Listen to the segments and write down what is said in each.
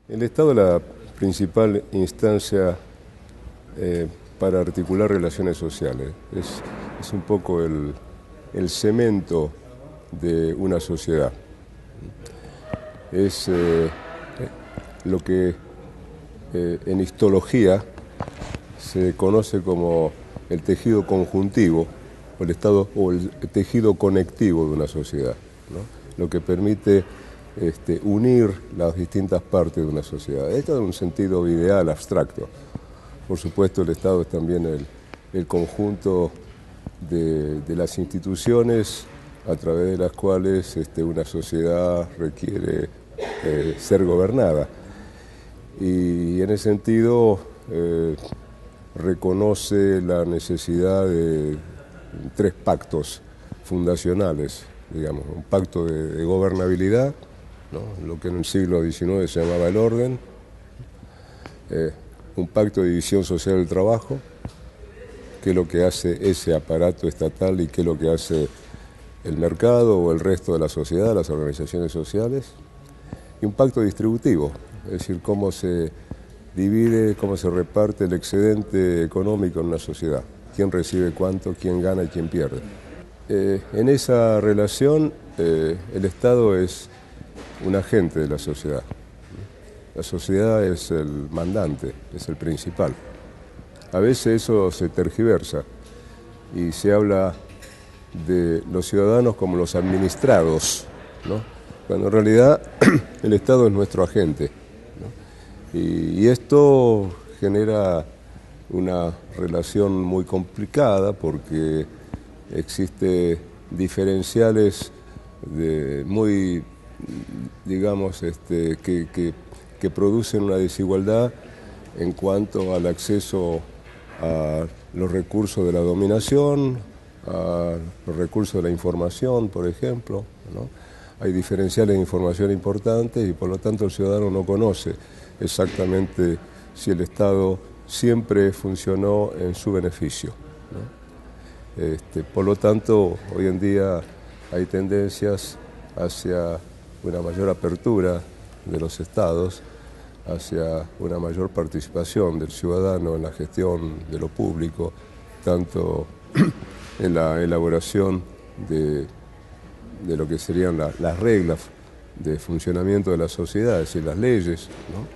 El Estado es la principal instancia para articular relaciones sociales. Es un poco el cemento de una sociedad. Es lo que en histología se conoce como el tejido conjuntivo o el estado o el tejido conectivo de una sociedad, ¿no? Lo que permite unir las distintas partes de una sociedad. Esto en un sentido ideal, abstracto. Por supuesto, el Estado es también el conjunto de las instituciones a través de las cuales una sociedad requiere ser gobernada. Y en ese sentido reconoce la necesidad de tres pactos fundacionales, digamos, un pacto de gobernabilidad, ¿no? Lo que en el siglo XIX se llamaba el orden, un pacto de división social del trabajo, qué es lo que hace ese aparato estatal y qué es lo que hace el mercado o el resto de la sociedad, las organizaciones sociales, y un pacto distributivo, es decir, cómo se divide, cómo se reparte el excedente económico en una sociedad, quién recibe cuánto, quién gana y quién pierde. En esa relación el Estado es un agente de la sociedad. La sociedad es el mandante, es el principal. A veces eso se tergiversa y se habla de los ciudadanos como los administrados, ¿no? Cuando en realidad el Estado es nuestro agente, ¿no? Y esto genera una relación muy complicada porque existe diferenciales muy, digamos, que producen una desigualdad en cuanto al acceso a los recursos de la dominación, a los recursos de la información, por ejemplo, ¿no? Hay diferenciales de información importantes y por lo tanto el ciudadano no conoce exactamente si el Estado siempre funcionó en su beneficio, ¿no? Por lo tanto, hoy en día hay tendencias hacia una mayor apertura de los estados, hacia una mayor participación del ciudadano en la gestión de lo público, tanto en la elaboración de lo que serían las reglas de funcionamiento de la sociedad, es decir, las leyes, ¿no?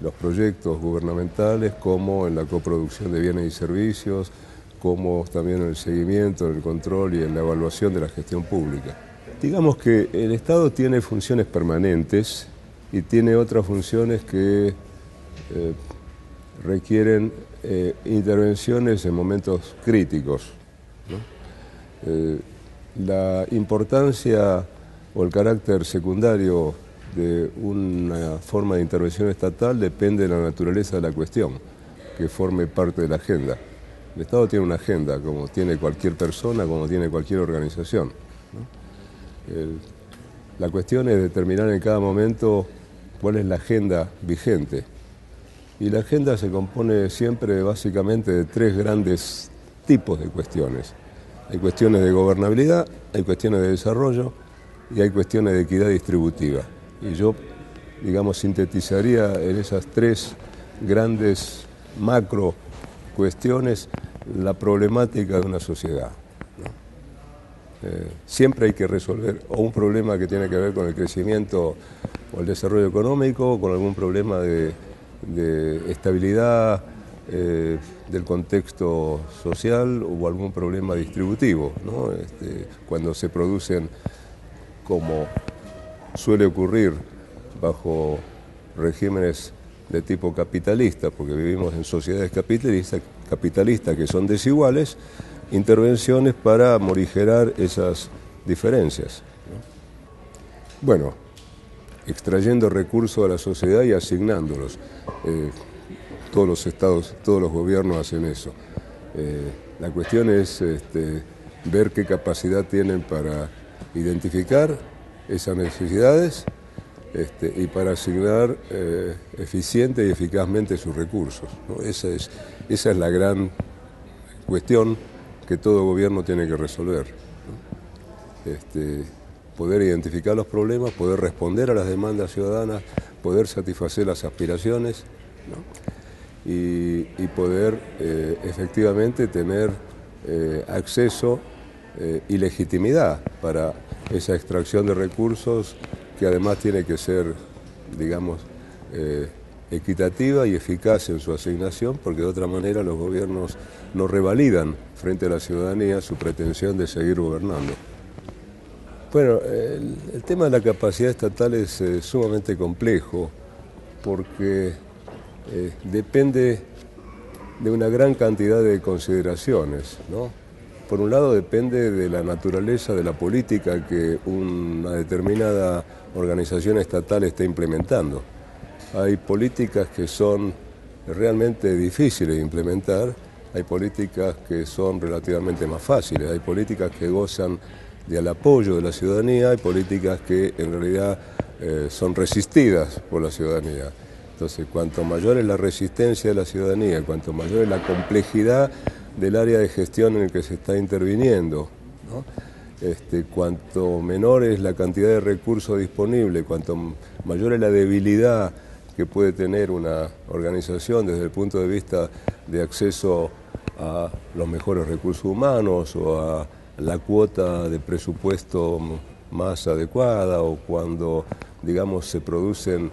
Los proyectos gubernamentales, como en la coproducción de bienes y servicios, como también en el seguimiento, en el control y en la evaluación de la gestión pública. Digamos que el Estado tiene funciones permanentes y tiene otras funciones que requieren intervenciones en momentos críticos, ¿no? La importancia o el carácter secundario de una forma de intervención estatal depende de la naturaleza de la cuestión, que forme parte de la agenda. El Estado tiene una agenda, como tiene cualquier persona, como tiene cualquier organización, ¿no? La cuestión es determinar en cada momento cuál es la agenda vigente. Y la agenda se compone siempre básicamente de tres grandes tipos de cuestiones. Hay cuestiones de gobernabilidad, hay cuestiones de desarrollo y hay cuestiones de equidad distributiva. Y yo, digamos, sintetizaría en esas tres grandes macro cuestiones la problemática de una sociedad, ¿no? Siempre hay que resolver o un problema que tiene que ver con el crecimiento o el desarrollo económico, o con algún problema de estabilidad del contexto social o algún problema distributivo, ¿no? Cuando se producen, como suele ocurrir bajo regímenes de tipo capitalista, porque vivimos en sociedades capitalistas que son desiguales, intervenciones para morigerar esas diferencias, ¿no? Bueno, extrayendo recursos de la sociedad y asignándolos. Todos los estados, todos los gobiernos hacen eso. La cuestión es ver qué capacidad tienen para identificar esas necesidades y para asignar eficiente y eficazmente sus recursos, ¿no? Esa es la gran cuestión que todo gobierno tiene que resolver, ¿no? Poder identificar los problemas, poder responder a las demandas ciudadanas, poder satisfacer las aspiraciones, ¿no? y poder efectivamente tener acceso y legitimidad para esa extracción de recursos que además tiene que ser, digamos, equitativa y eficaz en su asignación, porque de otra manera los gobiernos no revalidan frente a la ciudadanía su pretensión de seguir gobernando. Bueno, el tema de la capacidad estatal es sumamente complejo porque depende de una gran cantidad de consideraciones, ¿no? Por un lado depende de la naturaleza de la política que una determinada organización estatal está implementando. Hay políticas que son realmente difíciles de implementar, hay políticas que son relativamente más fáciles, hay políticas que gozan del apoyo de la ciudadanía, hay políticas que en realidad son resistidas por la ciudadanía. Entonces, cuanto mayor es la resistencia de la ciudadanía, cuanto mayor es la complejidad del área de gestión en el que se está interviniendo, ¿no? Cuanto menor es la cantidad de recursos disponibles, cuanto mayor es la debilidad que puede tener una organización desde el punto de vista de acceso a los mejores recursos humanos o a la cuota de presupuesto más adecuada, o cuando, digamos, se producen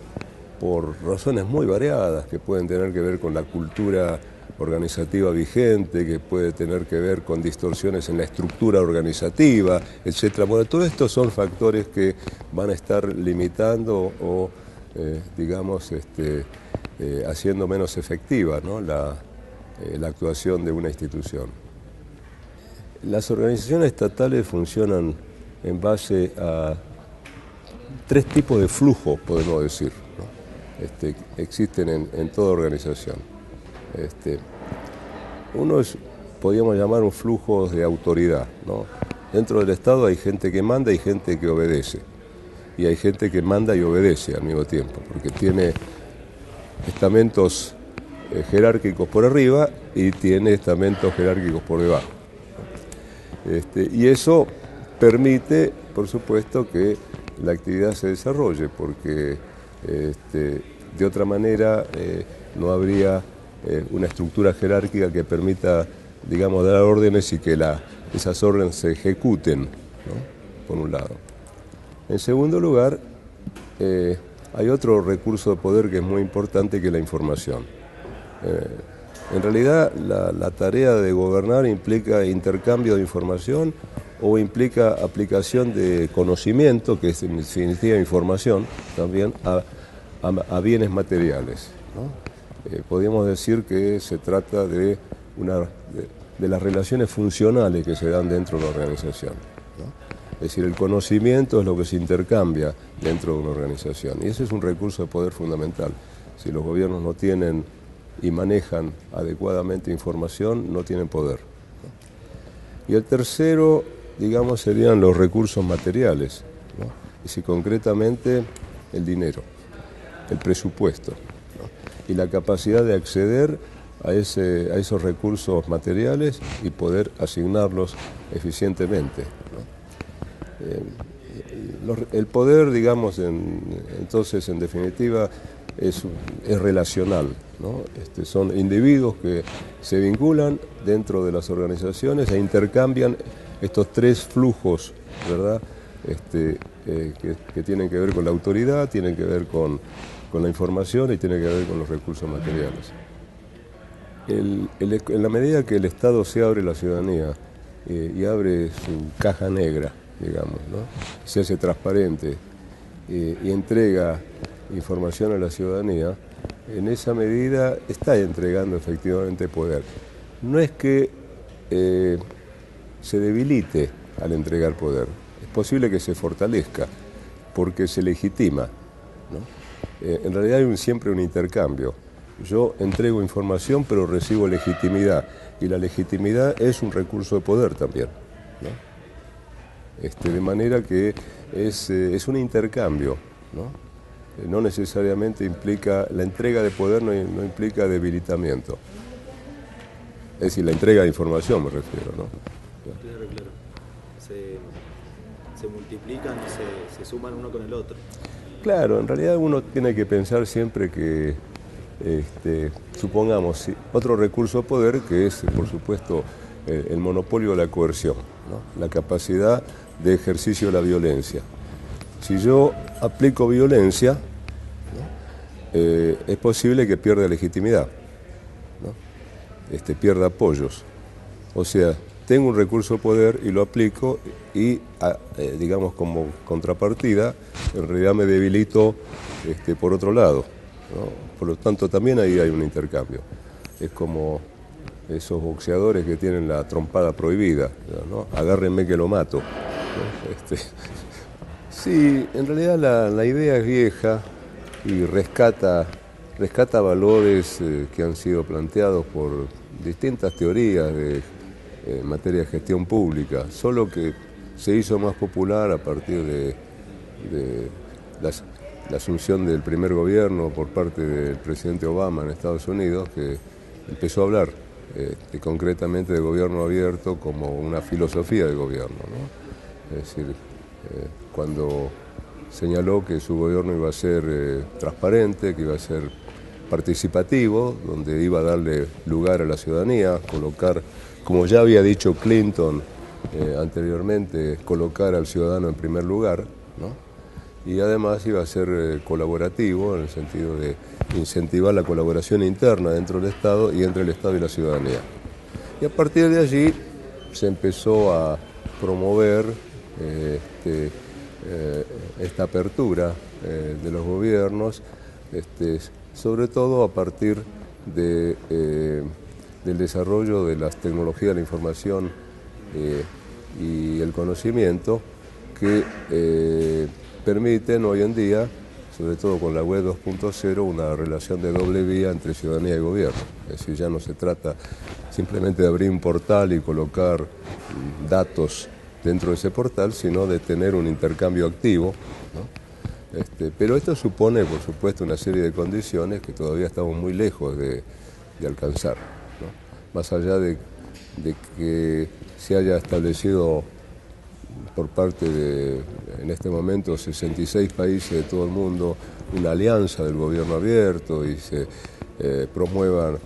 por razones muy variadas que pueden tener que ver con la cultura organizativa vigente, que puede tener que ver con distorsiones en la estructura organizativa, etcétera. Bueno, todo esto son factores que van a estar limitando o, digamos, haciendo menos efectiva, ¿no? la actuación de una institución. Las organizaciones estatales funcionan en base a tres tipos de flujo, podemos decir, ¿no? Existen en toda organización. Uno es, podríamos llamar, un flujo de autoridad, ¿no? Dentro del Estado hay gente que manda y gente que obedece. Y hay gente que manda y obedece al mismo tiempo, porque tiene estamentos jerárquicos por arriba y tiene estamentos jerárquicos por debajo. Y eso permite, por supuesto, que la actividad se desarrolle, porque de otra manera no habría una estructura jerárquica que permita, digamos, dar órdenes y que esas órdenes se ejecuten, ¿no? Por un lado. En segundo lugar, hay otro recurso de poder que es muy importante, que es la información. En realidad, la tarea de gobernar implica intercambio de información o implica aplicación de conocimiento, que significa información, también a bienes materiales, ¿no? Podríamos decir que se trata de las relaciones funcionales que se dan dentro de una organización, ¿no? Es decir, el conocimiento es lo que se intercambia dentro de una organización, y ese es un recurso de poder fundamental. Si los gobiernos no tienen y manejan adecuadamente información, no tienen poder, ¿no? Y el tercero, digamos, serían los recursos materiales, ¿no? Es decir, concretamente el dinero, el presupuesto, ¿no? Y la capacidad de acceder a esos recursos materiales y poder asignarlos eficientemente, ¿no? El poder, digamos, entonces, en definitiva, es relacional, ¿no? Son individuos que se vinculan dentro de las organizaciones e intercambian estos tres flujos, ¿verdad? Que tienen que ver con la autoridad, tienen que ver con la información y tienen que ver con los recursos materiales. En la medida que el Estado se abre a la ciudadanía y abre su caja negra, digamos, ¿no? Se hace transparente y entrega información a la ciudadanía, en esa medida está entregando efectivamente poder. No es que se debilite al entregar poder, es posible que se fortalezca porque se legitima, ¿no? En realidad hay siempre un intercambio. Yo entrego información pero recibo legitimidad, y la legitimidad es un recurso de poder también, ¿no? De manera que es un intercambio, ¿no? No necesariamente implica, la entrega de poder no implica debilitamiento. Es decir, la entrega de información me refiero, ¿no? Claro, claro. Se multiplican, se suman uno con el otro. Claro, en realidad uno tiene que pensar siempre que, supongamos, otro recurso de poder que es, por supuesto, el monopolio de la coerción, ¿no? La capacidad de ejercicio de la violencia. Si yo aplico violencia, ¿no? Es posible que pierda legitimidad, ¿no? Pierda apoyos. O sea, tengo un recurso de poder y lo aplico y, digamos, como contrapartida, en realidad me debilito por otro lado, ¿no? Por lo tanto, también ahí hay un intercambio. Es como esos boxeadores que tienen la trompada prohibida, ¿no? Agárrenme que lo mato, ¿no? Sí, en realidad la idea es vieja y rescata valores que han sido planteados por distintas teorías en materia de gestión pública, solo que se hizo más popular a partir de la asunción del primer gobierno por parte del presidente Obama en Estados Unidos, que empezó a hablar concretamente de gobierno abierto como una filosofía de gobierno, ¿no? Es decir, cuando señaló que su gobierno iba a ser transparente, que iba a ser participativo, donde iba a darle lugar a la ciudadanía, colocar, como ya había dicho Clinton anteriormente, colocar al ciudadano en primer lugar, ¿no? Y además iba a ser colaborativo en el sentido de incentivar la colaboración interna dentro del Estado y entre el Estado y la ciudadanía. Y a partir de allí se empezó a promover esta apertura de los gobiernos, sobre todo a partir del desarrollo de las tecnologías de la información y el conocimiento que permiten hoy en día, sobre todo con la web 2.0, una relación de doble vía entre ciudadanía y gobierno. Es decir, ya no se trata simplemente de abrir un portal y colocar datos dentro de ese portal, sino de tener un intercambio activo, ¿no? Pero esto supone, por supuesto, una serie de condiciones que todavía estamos muy lejos de alcanzar, ¿no? Más allá de que se haya establecido por parte de, en este momento, 66 países de todo el mundo, una alianza del gobierno abierto y se promuevan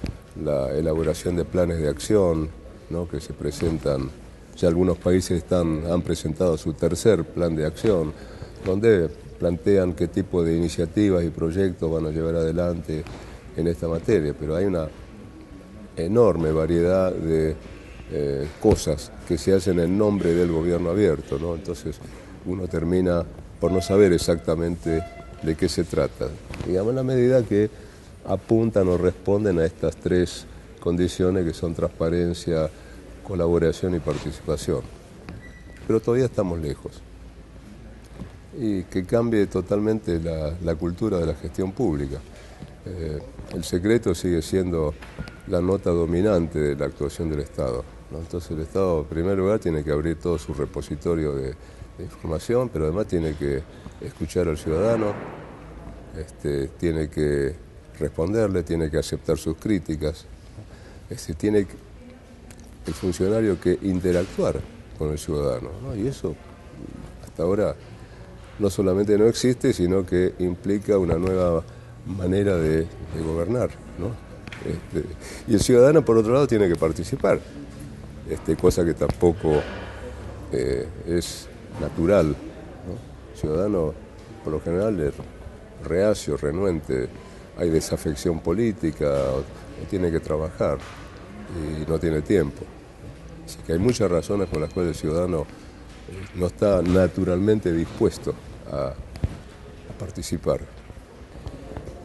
la elaboración de planes de acción, ¿no? Que se presentan, ya algunos países han presentado su tercer plan de acción, donde plantean qué tipo de iniciativas y proyectos van a llevar adelante en esta materia, pero hay una enorme variedad de cosas que se hacen en nombre del gobierno abierto, ¿no? Entonces uno termina por no saber exactamente de qué se trata. Digamos, en la medida que apuntan o responden a estas tres condiciones que son transparencia, colaboración y participación. Pero todavía estamos lejos. Y que cambie totalmente la cultura de la gestión pública. El secreto sigue siendo la nota dominante de la actuación del Estado, ¿no? Entonces el Estado, en primer lugar, tiene que abrir todo su repositorio de información, pero además tiene que escuchar al ciudadano, tiene que responderle, tiene que aceptar sus críticas, tiene el funcionario que interactuar con el ciudadano, ¿no? Y eso hasta ahora no solamente no existe, sino que implica una nueva manera de gobernar, ¿no? Y el ciudadano, por otro lado, tiene que participar, cosa que tampoco es natural, ¿no? El ciudadano, por lo general, es reacio, renuente, hay desafección política, o tiene que trabajar y no tiene tiempo. Así que hay muchas razones por las cuales el ciudadano no está naturalmente dispuesto a participar.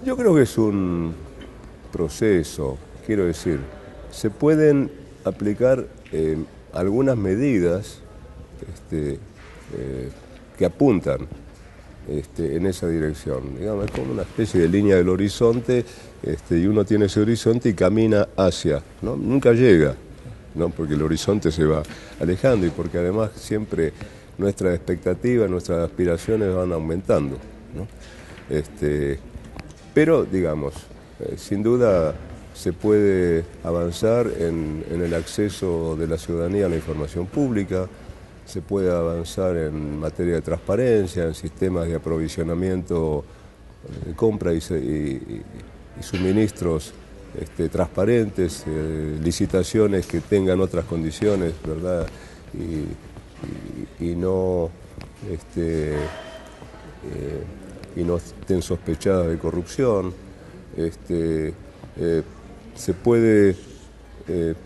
Yo creo que es un proceso, quiero decir, se pueden aplicar algunas medidas que apuntan en esa dirección. Digamos, es como una especie de línea del horizonte, y uno tiene ese horizonte y camina hacia, ¿no? Nunca llega, ¿no? Porque el horizonte se va alejando y porque además siempre nuestras expectativas, nuestras aspiraciones van aumentando, ¿no? Pero, digamos, sin duda se puede avanzar en el acceso de la ciudadanía a la información pública, se puede avanzar en materia de transparencia, en sistemas de aprovisionamiento, de compra y suministros transparentes, licitaciones que tengan otras condiciones, ¿verdad? Y no estén sospechadas de corrupción. Se puede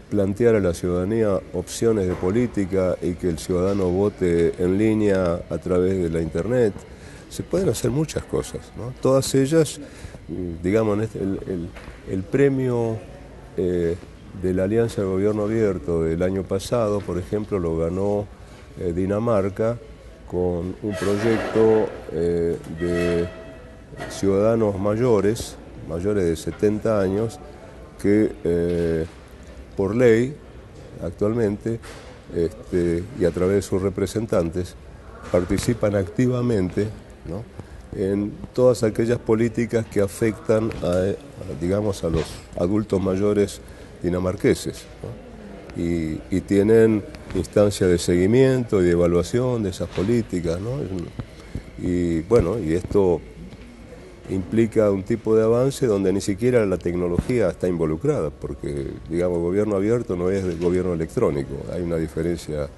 plantear a la ciudadanía opciones de política y que el ciudadano vote en línea a través de la internet. Se pueden hacer muchas cosas, ¿no? Todas ellas, digamos, el premio de la Alianza de Gobierno Abierto del año pasado, por ejemplo, lo ganó Dinamarca con un proyecto de ciudadanos mayores de 70 años, que por ley, actualmente, y a través de sus representantes, participan activamente, ¿no?, en todas aquellas políticas que afectan digamos, a los adultos mayores dinamarqueses, ¿no? Y tienen instancias de seguimiento y de evaluación de esas políticas, ¿no? Y bueno, y esto implica un tipo de avance donde ni siquiera la tecnología está involucrada, porque, digamos, gobierno abierto no es gobierno electrónico, hay una diferencia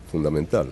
fundamental.